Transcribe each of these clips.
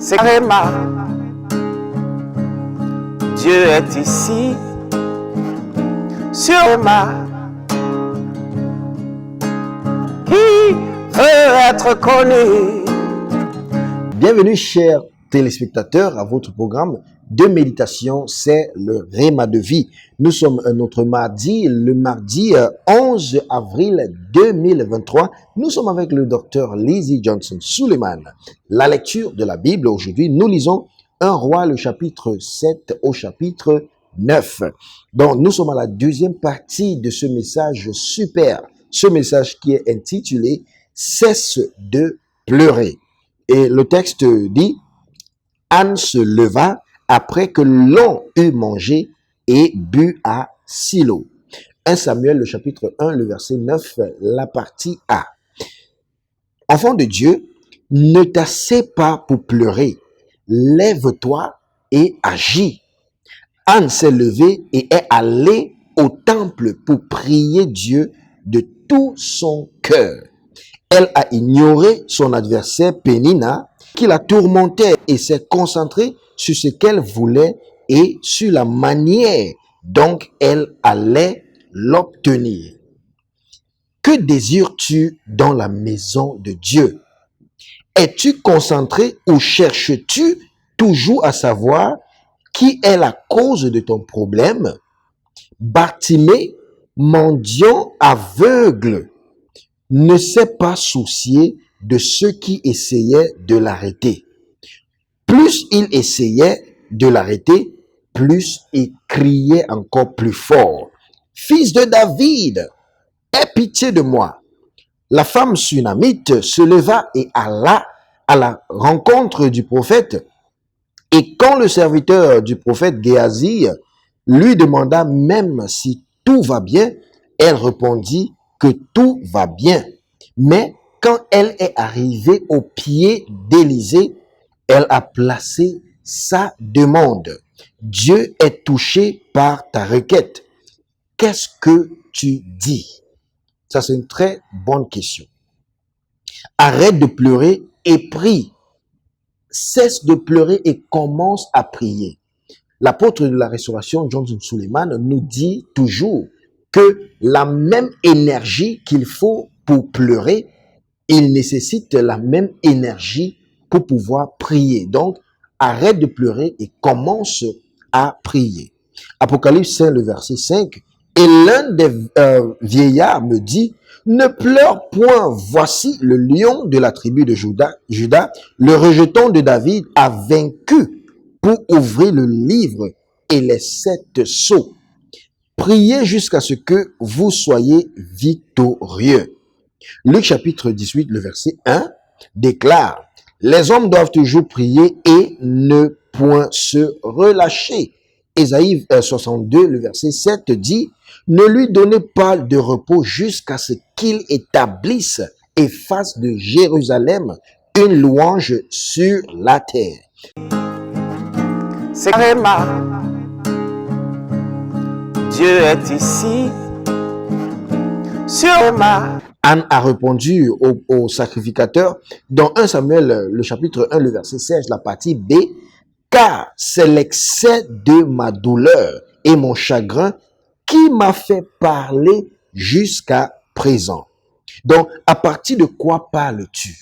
C'est Réma. Dieu est ici, sur Réma, qui veut être connu. Bienvenue, chers téléspectateurs, à votre programme de méditation, c'est le Réma de vie. Nous sommes notre mardi, le mardi 11 avril 2023. Nous sommes avec le docteur Lizzie Johnson Suleiman. La lecture de la Bible aujourd'hui, nous lisons 1 Roi, le chapitre 7 au chapitre 9. Donc, nous sommes à la deuxième partie de ce message super. Ce message qui est intitulé « Cesse de pleurer ». Et le texte dit « Anne se leva après que l'on eut mangé et bu à Silo ». 1 Samuel, le chapitre 1, le verset 9, la partie A. Enfant de Dieu, ne t'assieds pas pour pleurer. Lève-toi et agis. Anne s'est levée et est allée au temple pour prier Dieu de tout son cœur. Elle a ignoré son adversaire Pénina qui la tourmentait et s'est concentrée sur ce qu'elle voulait et sur la manière dont elle allait l'obtenir. Que désires-tu dans la maison de Dieu? Es-tu concentré ou cherches-tu toujours à savoir qui est la cause de ton problème? Bartimée, mendiant aveugle, ne s'est pas soucié de ceux qui essayaient de l'arrêter. Plus il essayait de l'arrêter, plus il criait encore plus fort. « Fils de David, aie pitié de moi !» La femme sunamite se leva et alla à la rencontre du prophète. Et quand le serviteur du prophète Géasi lui demanda même si tout va bien, elle répondit que tout va bien. Mais quand elle est arrivée au pied d'Élisée, elle a placé sa demande. Dieu est touché par ta requête. Qu'est-ce que tu dis? Ça, c'est une très bonne question. Arrête de pleurer et prie. Cesse de pleurer et commence à prier. L'apôtre de la restauration, Johnson Suleiman, nous dit toujours que la même énergie qu'il faut pour pleurer, il nécessite la même énergie pour pouvoir prier. Donc, arrête de pleurer et commence à prier. Apocalypse 5, le verset 5. Et l'un des vieillards me dit, ne pleure point, voici le lion de la tribu de Juda, le rejeton de David, a vaincu pour ouvrir le livre et les 7 sceaux. Priez jusqu'à ce que vous soyez victorieux. Luc chapitre 18, le verset 1 déclare, les hommes doivent toujours prier et ne point se relâcher. Ésaïe 62, le verset 7 dit, ne lui donnez pas de repos jusqu'à ce qu'il établisse et fasse de Jérusalem une louange sur la terre. C'est Réma. Dieu est ici, sur Réma. Anne a répondu au sacrificateur dans 1 Samuel, le chapitre 1, le verset 16, la partie B, car c'est l'excès de ma douleur et mon chagrin qui m'a fait parler jusqu'à présent. Donc, à partir de quoi parles-tu?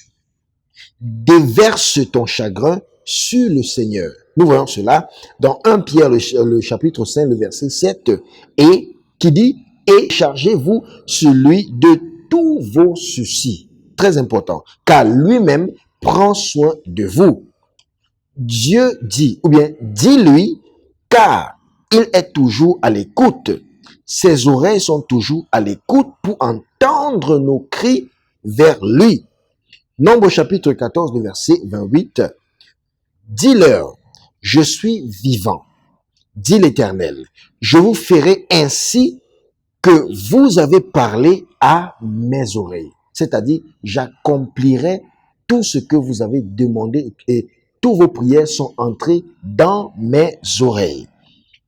Déverse ton chagrin sur le Seigneur. Nous voyons cela dans 1 Pierre, le chapitre 5, le verset 7, et qui dit, et chargez-vous sur lui de tous vos soucis. Très important, car lui-même prend soin de vous. Dieu dit, ou bien dis-lui, car il est toujours à l'écoute. Ses oreilles sont toujours à l'écoute pour entendre nos cris vers lui. Nombre chapitre 14, le verset 28. Dis-leur, je suis vivant, dit l'Éternel. Je vous ferai ainsi que vous avez parlé à mes oreilles. C'est-à-dire, j'accomplirai tout ce que vous avez demandé et toutes vos prières sont entrées dans mes oreilles.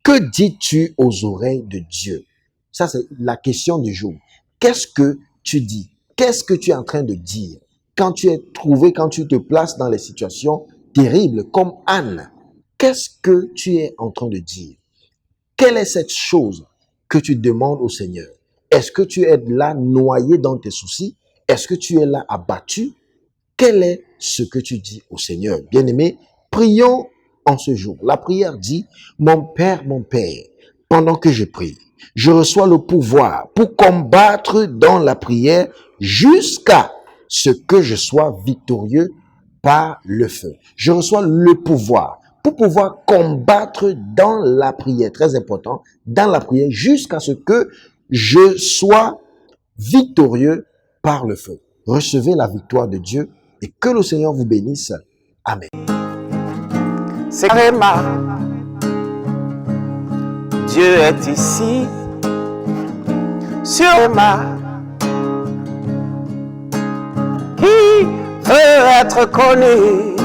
Que dis-tu aux oreilles de Dieu? Ça, c'est la question du jour. Qu'est-ce que tu dis? Qu'est-ce que tu es en train de dire? Quand tu es trouvé, quand tu te places dans les situations terrible, comme Anne. Qu'est-ce que tu es en train de dire? Quelle est cette chose que tu demandes au Seigneur? Est-ce que tu es là noyé dans tes soucis? Est-ce que tu es là abattu? Quel est ce que tu dis au Seigneur? Bien-aimé, prions en ce jour. La prière dit, mon Père, pendant que je prie, je reçois le pouvoir pour combattre dans la prière jusqu'à ce que je sois victorieux par le feu. Je reçois le pouvoir pour pouvoir combattre dans la prière, très important, dans la prière jusqu'à ce que je sois victorieux par le feu. Recevez la victoire de Dieu et que le Seigneur vous bénisse. Amen. C'est Réma. Dieu est ici, sur Réma, qui veut être connu.